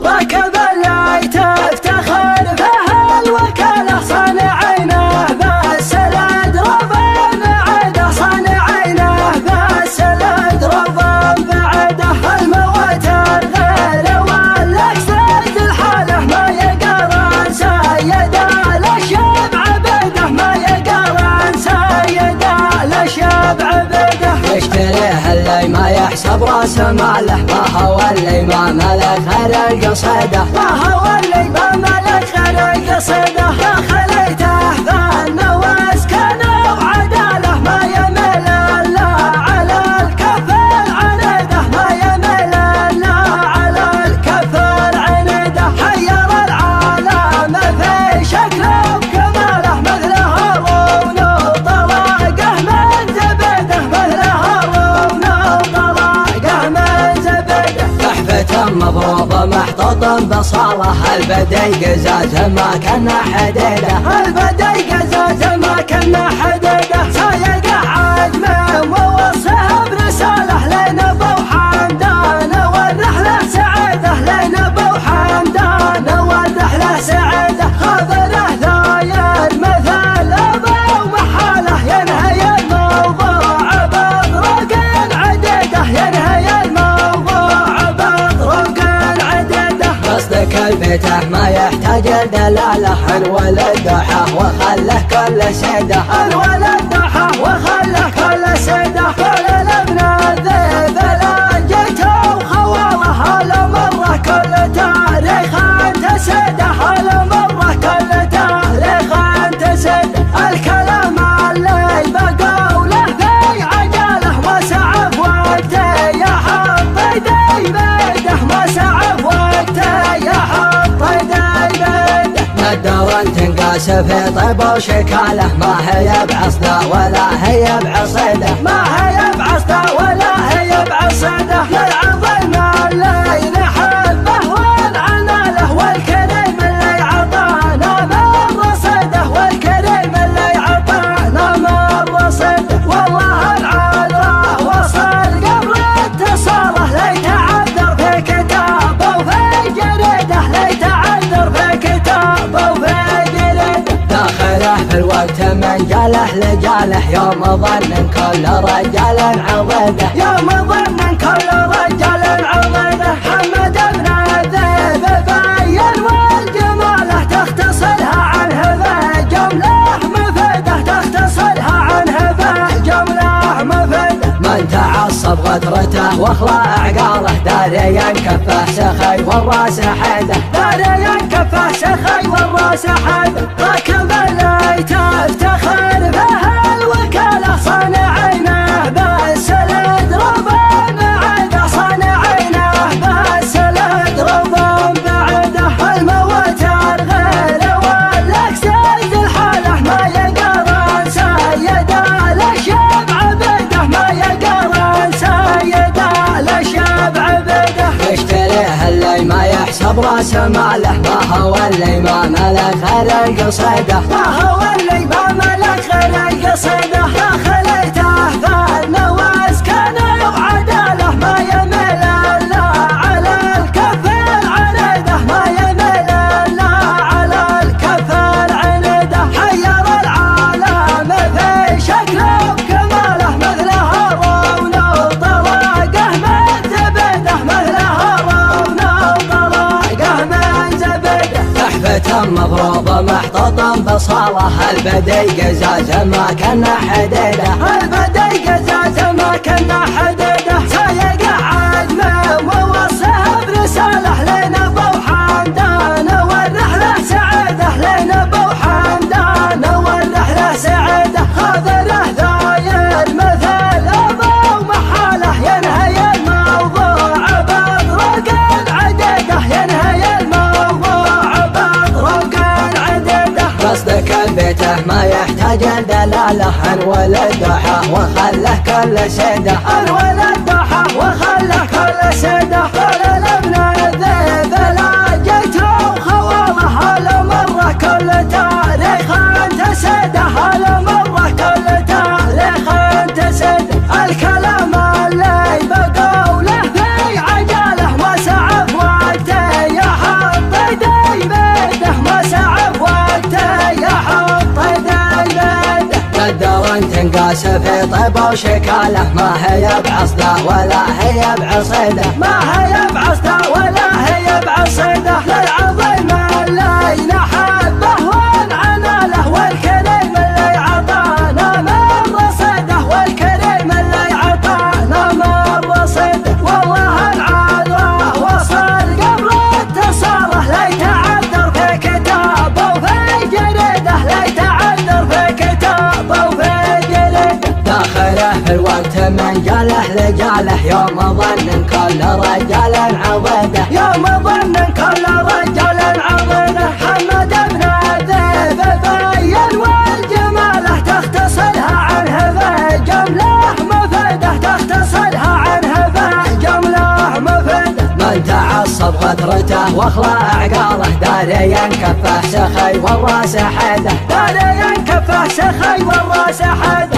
ركب اللي تفتخر به الوكالة صانعينه بس الأدرب بعده صانعينه بس الأدرب بعده الموتر غير والأكسد الحاله ما يقرن سيد الأشياب عبده ما يقرن سيد الأشياب عبده يشتريه اللي ما يحسب راس ماله ما هو اللي ما ملك غير القصيده ما هو اللي ما ملك غير القصيده يا خليته ذن واسكنه وعداله ما يمل الا على الكف العنيده ما يمل الا على الكف العنيده حير العالم في شكله وكماله مثل هارون وطلاقه من زبده مثل هارون وطلاقه من زبده تحفة مبروضة محطوط بصالة البدي قزاز ما كان حديده البدي قزاز ما كان حديده سايق عجمه ووصيه برساله لين ابو حمدان والرحله سعيده لين ابو حمدان والرحله سعيده خبره ذاير مثل ابو محاله ينهي الموضوع بطرق عديده ينهي الموضوع بطرق عديده قصدك البيته ما يحتاج دلاله الولد دحاه وخله كل سيده الولد دحاه وخله كل سيده كل الابن الذيب لا جيته وخواله هلا مره كل تاريخ انت سيده هلا مره كل تاريخ انت سيده الكلام اللي بقوله في عجاله وسعف وقته يحط يدي بيده وسعف وقته يحط يدي بيده ندر تنقاس في طيب وشكاله ما هي بعصده ولا هي بعصيده ما هي بعصده ولا هي بعصيده للعظيم اللي نحبه والعناله والكريم اللي عطانا من رصيده والكريم اللي عطانا من رصيده والله العذراء وصل قبل اتصاله ليتعذر في كتابه وفي جريده ليتعذر في كتابه وفي جريده داخله في الوقت من جاله لجاله يوم ظن كل رجال عضيده يوم ظن كل رجال عضيده حمد بن الذيب بين والجماله تختصرها عنه بجمله مفيده تختصرها عنه بجمله مفيده من تعصب غدرته واخلع عقاله داريا كفه سخي والراس حيده داريا كفه سخي والراس حيده ركب اللي تفتخر به الوكاله صانعينه بس الادرب بعده صانعينه بس الادرب بعده الموتر غير والاكسد الحاله ما يقرن سيد الاشياب عبده ما يقرن سيد الاشياب عبده يشتريه اللي ما يحسب راس ماله ما هو اللي ما ملك غير القصيده ما هو اللي ما ملك غير القصيده يا خليته ذن واسكنه وعداله ما يمل الا على الكف العنيده ما يمل الا على الكف العنيده حير العالم في شكله وكماله مثل هارون وطلاقه من زبده مثل هارون وطلاقه من زبده تحفة مبروضة محطوط بصالة البدي قزاز ما كان حديده البدي قزاز ما كان حديده سايق عجمه ووصيه برساله لين ابو حمدان والرحله سعيده لين ابو حمدان والرحله سعيده خضره ذاير مثل ابو محاله ينهي الموضوع بطرق عديده ينهي الموضوع بطرق عديده قصدك البيته ما يحتاج دلاله الولد دحاه وخله كل سيده الولد دحاه وخله كل سيده كل الابن الذيب لا جيته وخواله هلا مره كل تاريخ انت سيده هلا مره كل تاريخ انت سيده الكلام اللي بقوله في عجاله وسعف وقته الناس في طيبه وشكاله، ما هي بعصده ولا هي بعصيده، ما هي بعصده ولا هي بعصيده. للعظيم اللي نحبه ونعنا له، والكريم اللي عطانا من رصيده، والكريم اللي عطانا من رصيده. والله العذراء وصل قبل اتصاله، لا يتعذر في كتابه وفي جريده، لا يتعذر في كتابه وفي جريده. داخله في الوقت من جاله لجاله، يوم ظن كل رجال عضيده، يوم ظن كل رجال عضيده. حمد بن الذئب بين والجماله، تختصرها عنه في جمله مفيده، تختصرها عنه في جمله مفيده. من تعصب خطرته واخلى عقاله، داريا كفه سخي والراس حيده، داريا كفه سخي والراس حيده.